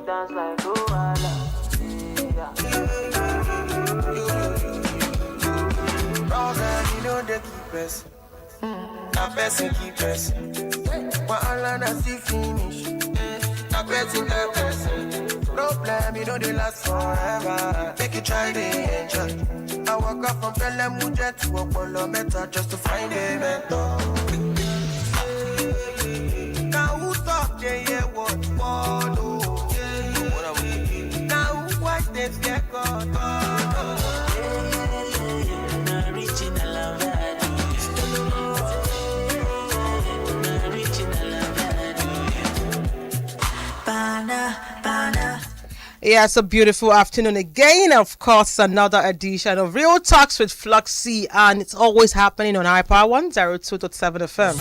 dance like Luala. Problem, you know they keep us. That person keep us. But all I see finish. That person that person. Problem, you know they last forever. Make you try to enjoy. I walk up from Pelemuja to Apollo Meta just to find a mentor. Now who talk, they hear what follow. Now who watch them get caught. Yeah, it's a beautiful afternoon again. Of course, another edition of Real Talks with Floxy, and it's always happening on Hyper 102.7 FM.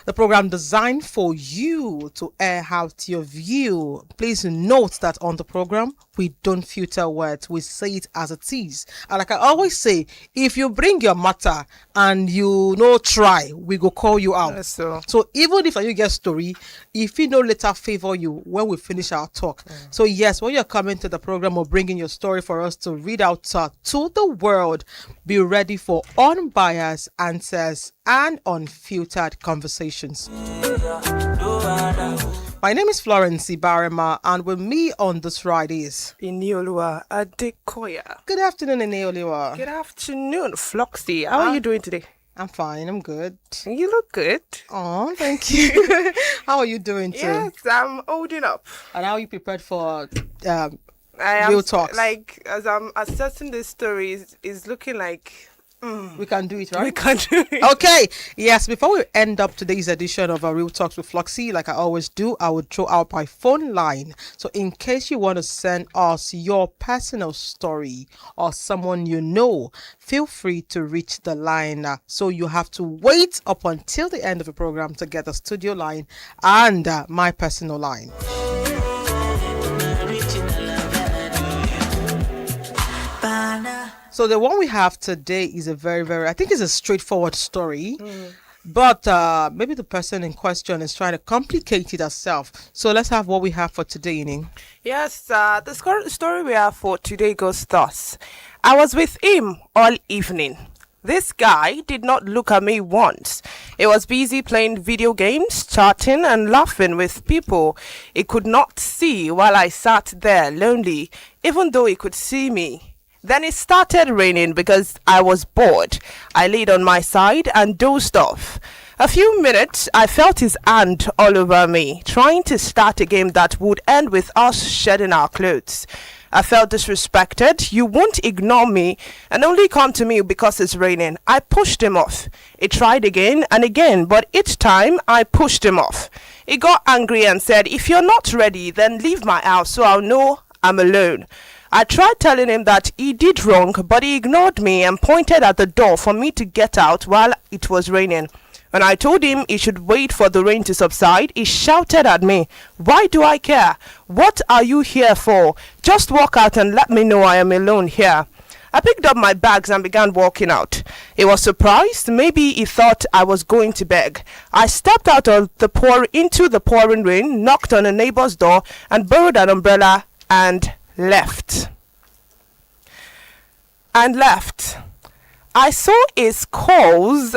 The program designed for you to air out your view. Please note that on the program, we don't filter words. We say it as it is. And like I always say, if you bring your matter and you no try, we go call you out. So even if you get story, if you no later favor you when we finish our talk. So yes, when you're coming to the program or bringing your story for us to read out to the world, be ready for unbiased answers and unfiltered conversations. My name is Florence Ibarema, and with me on this ride is Inioluwa Adekoya. Good afternoon, Inioluwa. Good afternoon, Floxy. How are you doing today? I'm fine. I'm good. You look good. Oh, thank you. How are you doing too? Yes, I'm holding up. And how are you prepared for I am, real talks? Like, as I'm assessing this story, is looking like we can do it, right? we can do it. Okay. Yes, before we end up today's edition of Real Talks with Floxy, like I always do, I would throw out my phone line. So in case you want to send us your personal story or someone you know, feel free to reach the line. So you have to wait up until the end of the program to get the studio line and my personal line. So the one we have today is a very, I think it's a straightforward story. But maybe the person in question is trying to complicate it herself. So let's have what we have for today, Ining. Yes, the story we have for today goes thus. I was with him all evening. This guy did not look at me once. He was busy playing video games, chatting and laughing with people he could not see while I sat there lonely, even though he could see me. Then it started raining because I was bored. I laid on my side and dozed off. A few minutes, I felt his hand all over me, trying to start a game that would end with us shedding our clothes. I felt disrespected. You won't ignore me and only come to me because it's raining. I pushed him off. He tried again and again, but each time I pushed him off. He got angry and said, "If you're not ready, then leave my house so I'll know I'm alone." I tried telling him that he did wrong, but he ignored me and pointed at the door for me to get out while it was raining. When I told him he should wait for the rain to subside, he shouted at me, "Why do I care? What are you here for? Just walk out and let me know I am alone here." I picked up my bags and began walking out. He was surprised. Maybe he thought I was going to beg. I stepped out of into the pouring rain, knocked on a neighbor's door, and borrowed an umbrella and left. I saw his call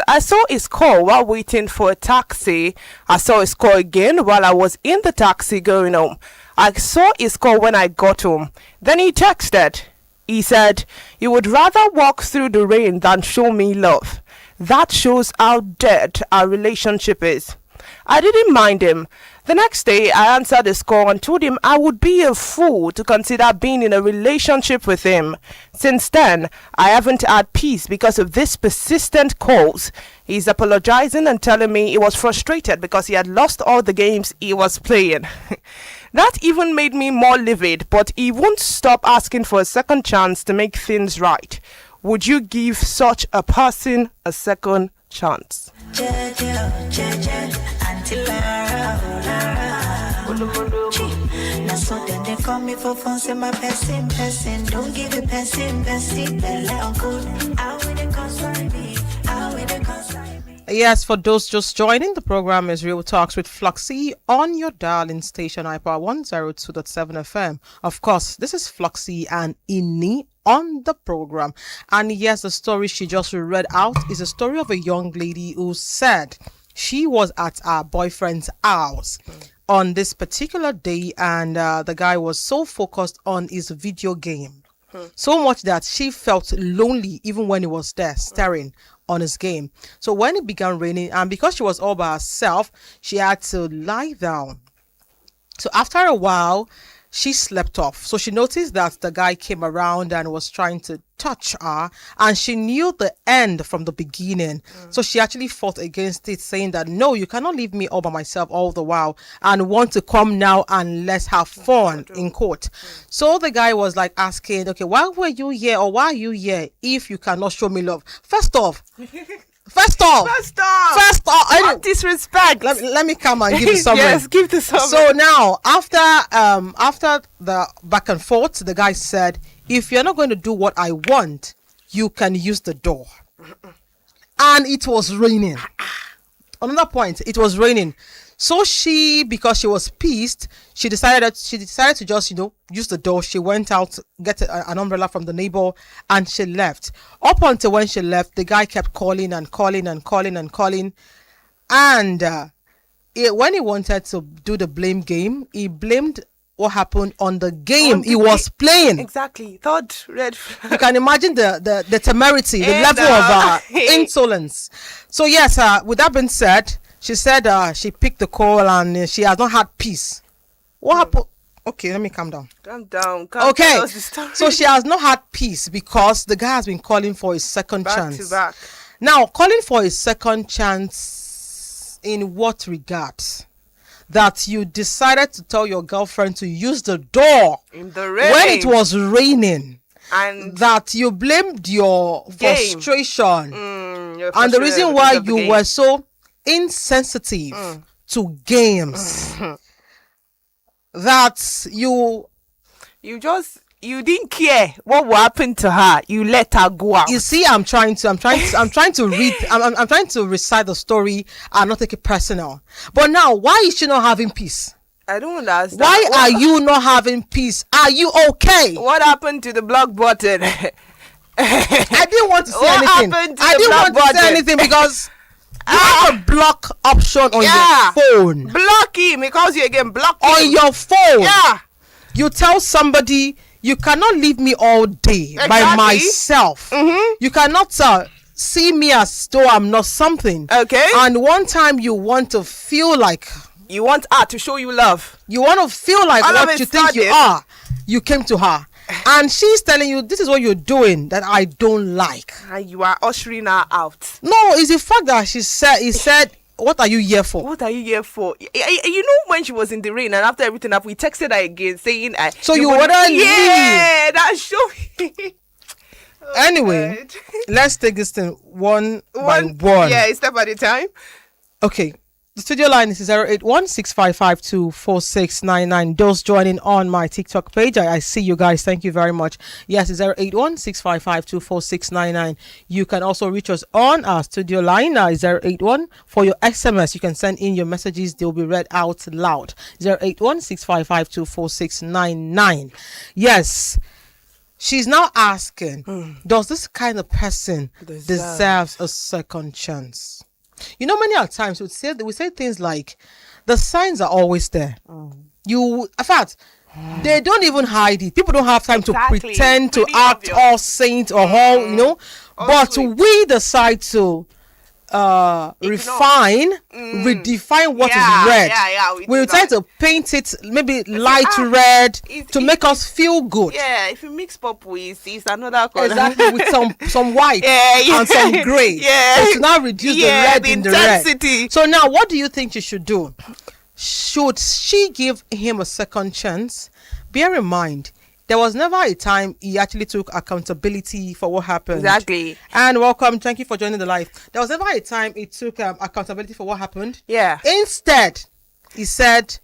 while waiting for a taxi. I saw his call again while I was in the taxi going home. I saw his call when I got home. Then he texted. He said, "You would rather walk through the rain than show me love." That shows how dead our relationship is. I didn't mind him. The next day, I answered his call and told him I would be a fool to consider being in a relationship with him. Since then, I haven't had peace because of these persistent calls. He's apologizing and telling me he was frustrated because he had lost all the games he was playing. That even made me more livid, but he won't stop asking for a second chance to make things right. Would you give such a person a second chance? Yes, for those just joining, the program is Real Talks with Floxy on your darling station, IPA 102.7 FM. Of course, this is Floxy and Inni on the program. And yes, the story she just read out is a story of a young lady who said she was at her boyfriend's house on this particular day, and the guy was so focused on his video game. So much that she felt lonely even when he was there staring on his game. So when it began raining, and because she was all by herself, she had to lie down. So after a while, she slept off. So she noticed that the guy came around and was trying to touch her, and she knew the end from the beginning. So she actually fought against it, saying that no, you cannot leave me all by myself all the while and want to come now and let's have fun in court. So the guy was like asking, okay, why were you here, or why are you here if you cannot show me love? First off, What disrespect. let me come and give you something. Yes, give the summary. So now, after the back and forth, the guy said, if you're not going to do what I want, you can use the door. And it was raining. Another point, it was raining. So because she was pissed, she decided to just, use the door. She went out, get an umbrella from the neighbor, and she left. Up until when she left, the guy kept calling and calling and calling and calling. And when he wanted to do the blame game, he blamed what happened on the game he was playing. Exactly. Third red flag. You can imagine the temerity, the level of insolence. So yes, with that being said, she said she picked the call and she has not had peace. What happened? Okay, let me calm down. Calm down. Okay, so she has not had peace because the guy has been calling for his second chance. Back to back. Now, calling for his second chance in what regard? That you decided to tell your girlfriend to use the door in the rain when it was raining. And that you blamed your frustration. And the reason why you were so insensitive to games that you didn't care what will happen to her. You let her go out. You see, I'm trying to recite the story and not take it personal. But now, why is she not having peace? I don't understand. Why are you not having peace? Are you okay? What happened to the block button? I didn't want to say anything. I didn't want to say anything because you have a block option on your phone. Block him because you again block him. On your phone. Yeah. You tell somebody you cannot leave me all day by myself. You cannot see me as though I'm not something. Okay. And one time you want to feel like you want her to show you love. You want to feel like what you think you are. You came to her. And she's telling you, this is what you're doing that I don't like. And you are ushering her out. No, it's the fact that he said, what are you here for? What are you here for? You know, when she was in the rain and after everything happened, we texted her again saying, so you would leave. Yeah, that's show. Anyway, let's take this thing one by one. Yeah, a step at a time. Okay. The studio line is 08165524699. Those joining on my TikTok page, I see you guys. Thank you very much. Yes, it's 08165524699. You can also reach us on our studio line. 081 for your SMS. You can send in your messages. They'll be read out loud. 08165524699. Yes. She's now asking, does this kind of person deserve a second chance? You know, many times we say things like, the signs are always there. In fact, they don't even hide it. People don't have time to pretend to act all saint or all, but we decide to redefine what is red. We try to paint it maybe light red to make us feel good. Yeah, if you mix purple, it's another color. Exactly, with some white and some grey. Yeah. To now reduce the red in the intensity. red. So now, what do you think she should do? Should she give him a second chance? Bear in mind, there was never a time he actually took accountability for what happened. Exactly. And welcome. Thank you for joining the live. There was never a time he took accountability for what happened. Yeah. Instead, he said,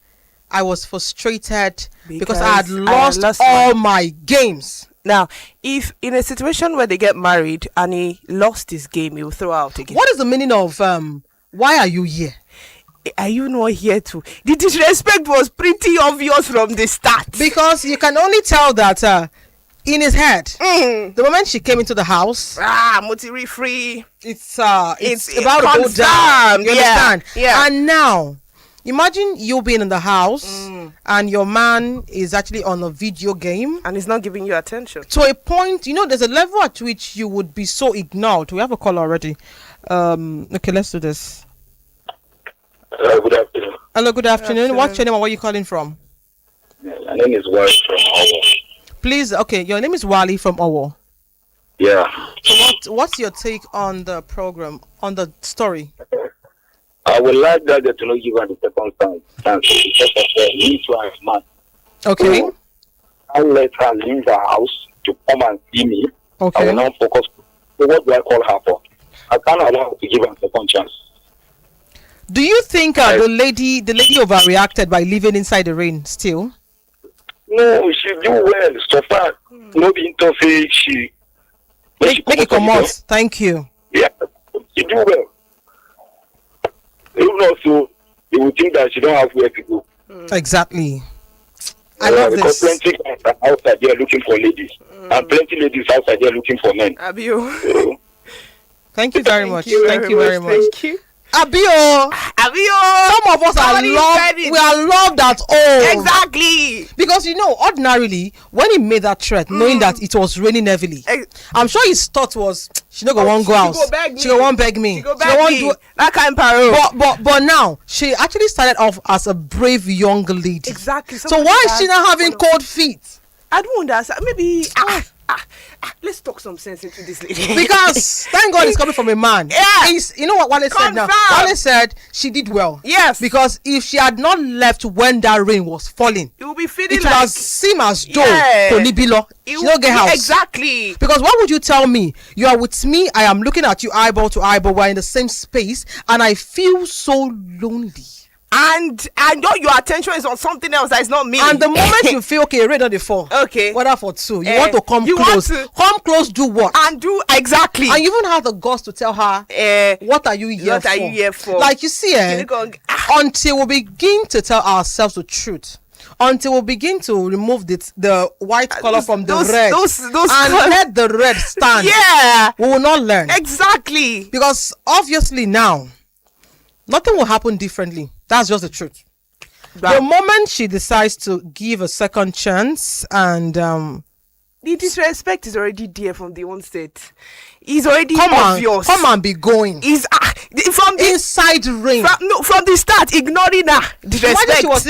I was frustrated because I had lost all my games. Now, if in a situation where they get married and he lost his game, he will throw out again. What is the meaning of why are you here? Are you not here to? The disrespect was pretty obvious from the start. Because you can only tell that in his head, the moment she came into the house, Motiri free. It's about to go down. You understand? Yeah. And now, imagine you being in the house and your man is actually on a video game And he's not giving you attention. to a point. There's a level at which you would be so ignored. We have a call already. Okay, let's do this. Good afternoon. Hello, good afternoon. What's your name and where are you calling from? My name is Wally from Owo. Please, okay, your name is Wally from Owo. Yeah. So what's your take on the program, on the story? I would like that to not give her the second chance because of the need to have man. Okay. So, I let her leave the house to come and see me. Okay. I will not focus. So what do I call her for? I can't allow her to give her a second chance. Do you think the lady overreacted by living inside the rain still? No, she do well. So far, nobody interfere. She Make it come out. Thank you. Yeah, she do well. Even also, you would think that she don't have where to go. Exactly. I love because this. plenty guys are outside there looking for ladies, and plenty ladies outside there looking for men. Abio. So, Thank you very much. Thank you very much. Thank you. Abio. Some of us are loved. We are loved at all. Exactly. Because ordinarily, when he made that threat, knowing that it was raining heavily, I'm sure his thought was, she no go one go out. She go one beg me. She go beg me. That kind of parole. But now she actually started off as a brave young lady. Exactly. So why is she now having cold feet? I don't understand. Maybe let's talk some sense into this lady. Because thank God it's coming from a man. Yeah. You know what Wale said now? Wale said she did well. Yes. Because if she had not left when that rain was falling, it will be feeling it like would seem as though Yeah. Polibilo, she don't get house. Exactly. Because why would you tell me you are with me, I am looking at you eyeball to eyeball, we're in the same space, and I feel so lonely. And I know your attention is on something else that is not me. And the moment you feel okay, ready on the four. Okay. Whether for two. You want to come you close. want to- Come close, do what? And do exactly. And you even have the guts to tell her, what are you here for? What are you here for? Like you see, until we begin to tell ourselves the truth, until we begin to remove the white color from the red, and let the red stand, we will not learn. Exactly. Because obviously now, nothing will happen differently. That's just the truth. Right. The moment she decides to give a second chance and the disrespect is already there from the onset. It's already come obvious. On, come and be going. Is from the inside rain. From the start, ignoring her disrespect. Imagine she was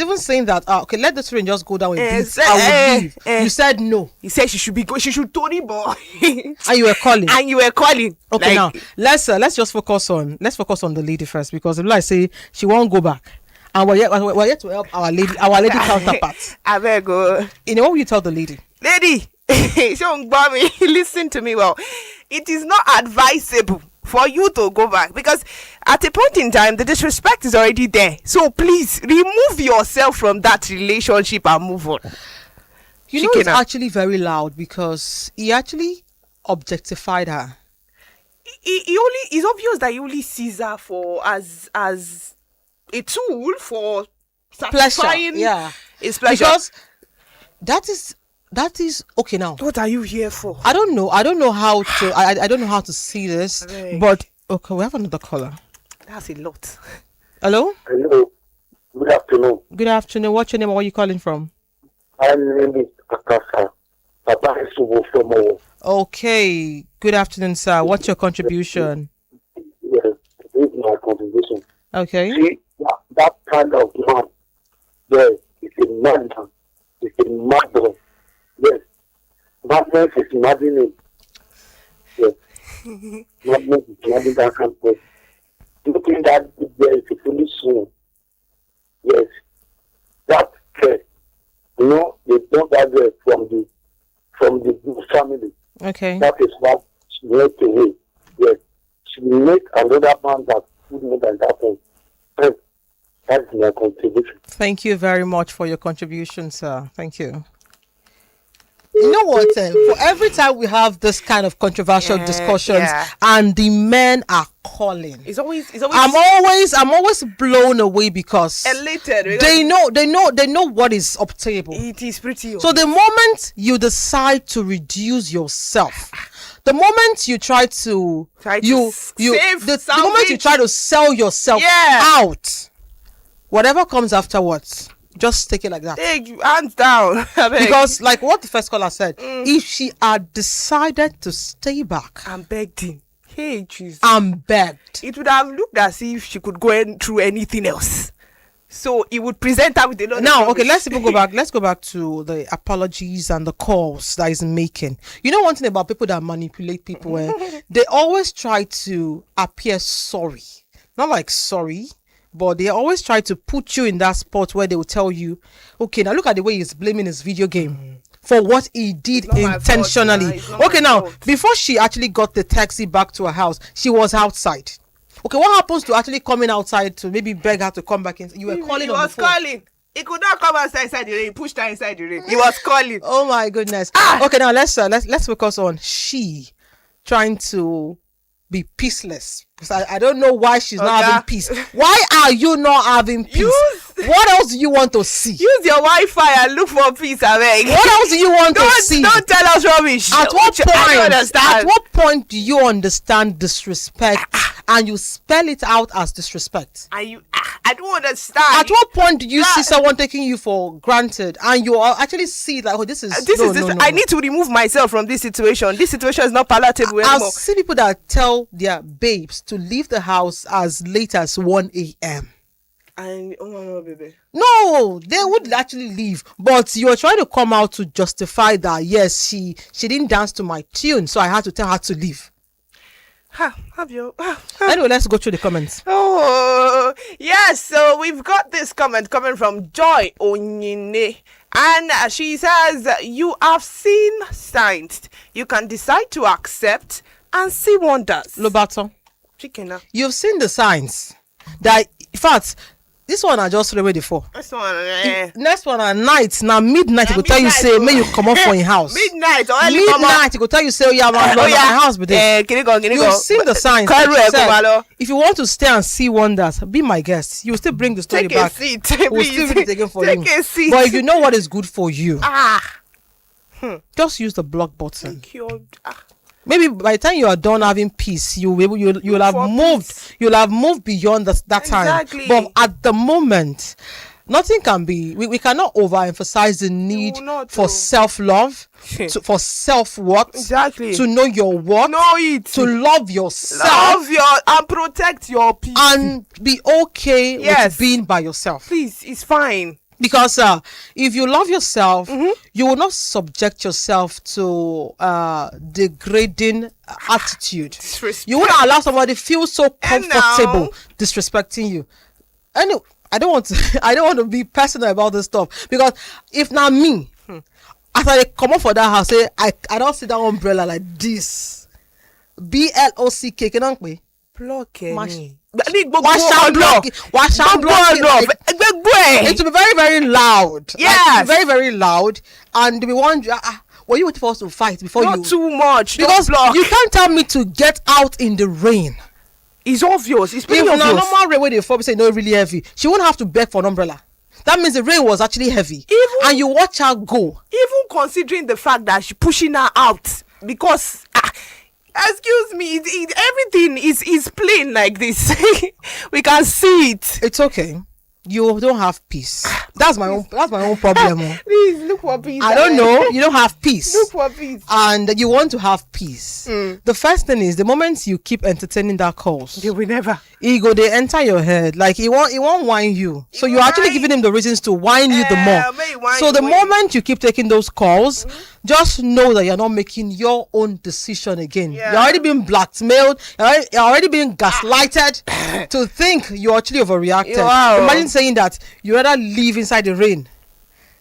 even saying that. Okay, let this rain just go down a bit. I will leave. You said no. He said she should be go. She should Tony boy. And you were calling. Okay, now let's just focus on the lady first, because if I say she won't go back, and we're yet to help our lady counterpart. I better go. What will you tell the lady? Lady, listen to me well. It is not advisable for you to go back, because at a point in time the disrespect is already there. So please remove yourself from that relationship and move on. It's actually very loud because he actually objectified her. It's obvious that he only sees her for as a tool for satisfying his pleasure. Because that is okay. Now what are you here for? I don't know how to I don't know how to see this, but okay, we have another caller. That's a lot. Hello, good afternoon. Good afternoon. What's your name? Where are you calling from? My name is Akasa. Papa is from Owo. Okay, good afternoon, sir. What's your contribution? Yes, this is my contribution. Okay. See, that kind of man, yes, it's a man. It's a madman. Yes, madness is imagining. Yes, madness is imagining that kind of person. Looking that there is a foolish one. Yes, that stress. They don't have it from the good family. Okay. That is what she went away. Yes, she will make another man that would more than that one. Yes, that's my contribution. Thank you very much for your contribution, sir. Thank you. You know what? For every time we have this kind of controversial discussions, and the men are calling, it's always. I'm always blown away because elated. They know what is obtainable. It is pretty. So the moment you decide to reduce yourself, the moment you try to the moment you try to sell yourself out, whatever comes afterwards, just take it like that. Take hands down. Because like what the first caller said, if she had decided to stay back and begged him, hey Jesus, and begged, it would have looked as if she could go through anything else. So it would present her with a lot. Now, okay, let's even go back. Let's go back to the apologies and the calls that he's making. You know one thing about people that manipulate people, they always try to appear sorry. Not like sorry, but they always try to put you in that spot where they will tell you, okay, now look at the way he's blaming his video game for what he did intentionally. Okay, now, before she actually got the taxi back to her house, she was outside. Okay, what happens to actually coming outside to maybe beg her to come back in? You were calling on the phone. He was calling. He could not come outside the rain. He pushed her inside the rain. He was calling. Oh my goodness. Okay, now let's focus on she trying to be peaceless. Because I don't know why she's not having peace. Why are you not having peace? What else do you want to see? Use your Wi-Fi and look for peace, I beg. What else do you want to see? Don't tell us rubbish. At what point do you understand disrespect and you spell it out as disrespect? I don't understand. At what point do you see someone taking you for granted and you actually see like, oh, this is I need to remove myself from this situation. This situation is not palatable anymore. I've seen people that tell their babes to leave the house as late as 1 a.m. And oh no, baby. No, they would actually leave, but you are trying to come out to justify that. Yes, she didn't dance to my tune, so I had to tell her to leave. Anyway, let's go through the comments. Oh yes, so we've got this comment coming from Joy Onyine, and she says, "You have seen signs. You can decide to accept and see wonders." Lobato, chicken. You've seen the signs that, in fact. This one I just read before. This one, next one at night. Now midnight, it will tell you say, may you come up from your house. Midnight, or early midnight, it will tell you say, oh yeah, my house. But you've seen the signs. If you want to stay and see wonders, be my guest. You will still bring the story back. Take a seat. We'll still read it again for you. Take a seat. But if you know what is good for you, just use the block button. Thank you. Maybe by the time you are done having peace, you'll have moved beyond that time. But at the moment, nothing can be. We cannot overemphasize the need for self-love, for self-worth, to know your worth, to love yourself, and protect your peace, and be okay with being by yourself. Please, it's fine. Because if you love yourself, you will not subject yourself to degrading attitude. You won't allow somebody feel so comfortable disrespecting you. Anyway, I don't want to be personal about this stuff, because if not me, after I come up for that house, I don't see that umbrella like this. BLOCK, can we? Block me. It will be very, very loud. Yes. Like, very, very loud. And we want were you waiting for us to fight before not too much. Because you can't tell me to get out in the rain. It's obvious. It's pretty obvious. If normal rain where they fall, say no, really heavy, she won't have to beg for an umbrella. That means the rain was actually heavy. And you watch her go. Even considering the fact that she's pushing her out because excuse me, everything is plain like this. We can see it. It's okay. You don't have peace. That's my own problem. Please look for peace. I don't know. You don't have peace. Look for peace. And you want to have peace. The first thing is the moment you keep entertaining that calls, they will never. Ego, they enter your head. Like it won't whine you. So you're actually giving him the reasons to whine you the more. So the moment you keep taking those calls, just know that you're not making your own decision again. You're already being blackmailed. You're already being gaslighted to think you actually overreacted. Wow. Imagine saying that you rather live inside the rain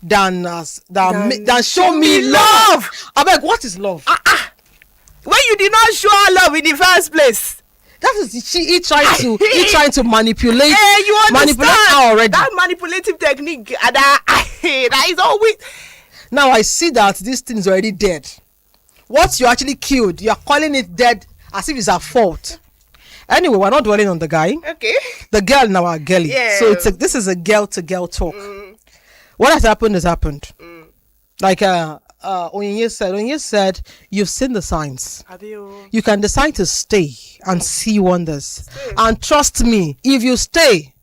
than show me love. I'm like, what is love? When you did not show her love in the first place. That is he trying to manipulate. You understand? Manipulate her already. That manipulative technique that is always. Now I see that this thing is already dead. What you actually killed, you are calling it dead as if it's her fault. Anyway, we're not dwelling on the guy. Okay. The girl now, our girlie. Yeah. So this is a girl to girl talk. What has happened has happened. Like Onyinye said, you've seen the signs. You can decide to stay and see wonders. And trust me, if you stay,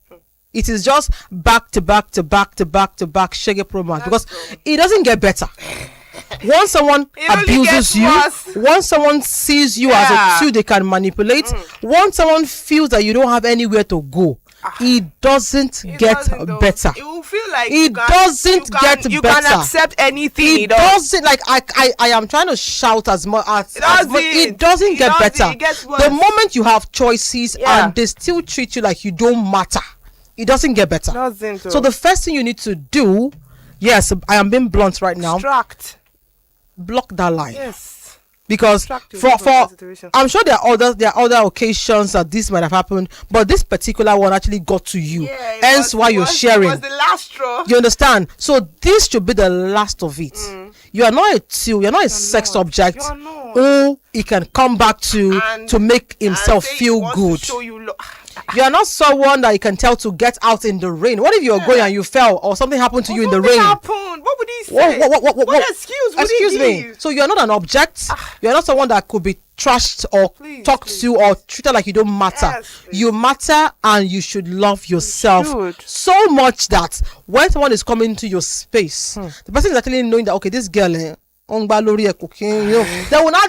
it is just back to back to back to back to back shaggy romance, because it doesn't get better. Once someone abuses you, once someone sees you as a tool they can manipulate, once someone feels that you don't have anywhere to go, it doesn't get better. It will feel like it doesn't get better. You can accept anything. It doesn't. Like I am trying to shout as much as it doesn't get better. The moment you have choices and they still treat you like you don't matter, it doesn't get better. So the first thing you need to do, yes, I am being blunt right now. Block that line. Yes. Because for I'm sure there are other occasions that this might have happened, but this particular one actually got to you. Hence why you're sharing. It was the last straw. You understand? So this should be the last of it. You are not a tool. You're not a sex object who he can come back to make himself feel good. You are not someone that you can tell to get out in the rain. What if you're going and you fell or something happened to you in the rain? What would he say? What excuse would he give? So you're not an object. You're not someone that could be trashed or talked to or treated like you don't matter. You matter, and you should love yourself so much that when someone is coming to your space, the person is actually knowing that, okay, this girl, they will not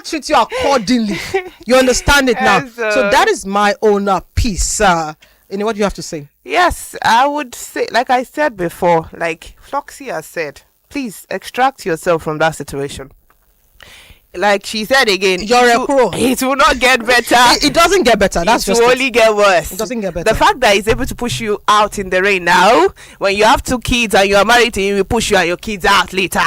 treat you accordingly. You understand it now? So that is my own piece. What do you have to say? Yes, I would say, like I said before, like Floxy has said, please extract yourself from that situation. Like she said again, it will not get better. It doesn't get better. It will only get worse. It doesn't get better. The fact that he's able to push you out in the rain now, when you have 2 kids and you are married to him, he will push you and your kids out later.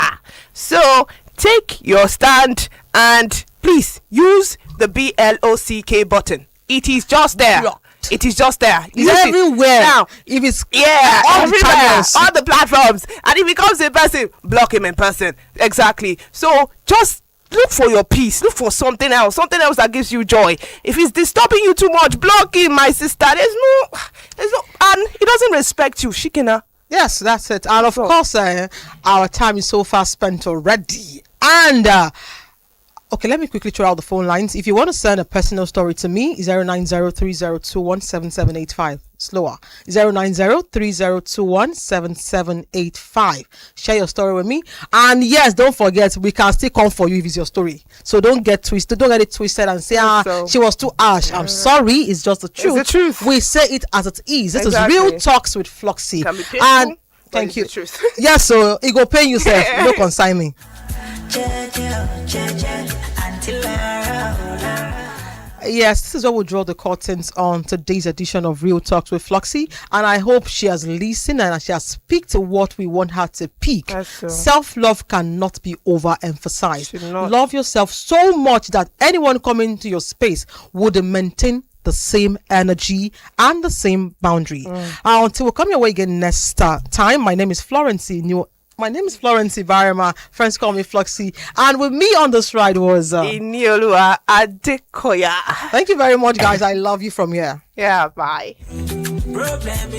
So take your stand and please use the BLOCK button. It is just there. It is just there. It's everywhere. Now, if it's everywhere, all the platforms, and if he comes in person, block him in person. Exactly. So just look for your peace. Look for something else that gives you joy. If he's disturbing you too much, block him, my sister. There's no, and he doesn't respect you, Shikina. Yes, that's it. And of course, our time is so far spent already. And okay, let me quickly throw out the phone lines. If you want to send a personal story to me, 09030217785. Slower. 09030217785. Share your story with me. And yes, don't forget, we can still come for you if it's your story. So don't get twisted. Don't get it twisted and say, she was too harsh. I'm sorry. It's just the truth. It's the truth. We say it as it is. This is Real Talks with Floxy. And thank you. Yes, so it go pay yourself. Don't consign me. Yes, this is where we'll draw the curtains on today's edition of Real Talks with Floxy, and I hope she has listened and she has picked what we want her to pick. Self-love cannot be overemphasized. Love yourself so much that anyone coming to your space would maintain the same energy and the same boundary. Until we come your way again next time, my name is Florency. My name is Florency Barima. Friends call me Floxy. And with me on this ride was Iniolua Adekoya. Thank you very much, guys. I love you from here. Yeah, bye. Problem,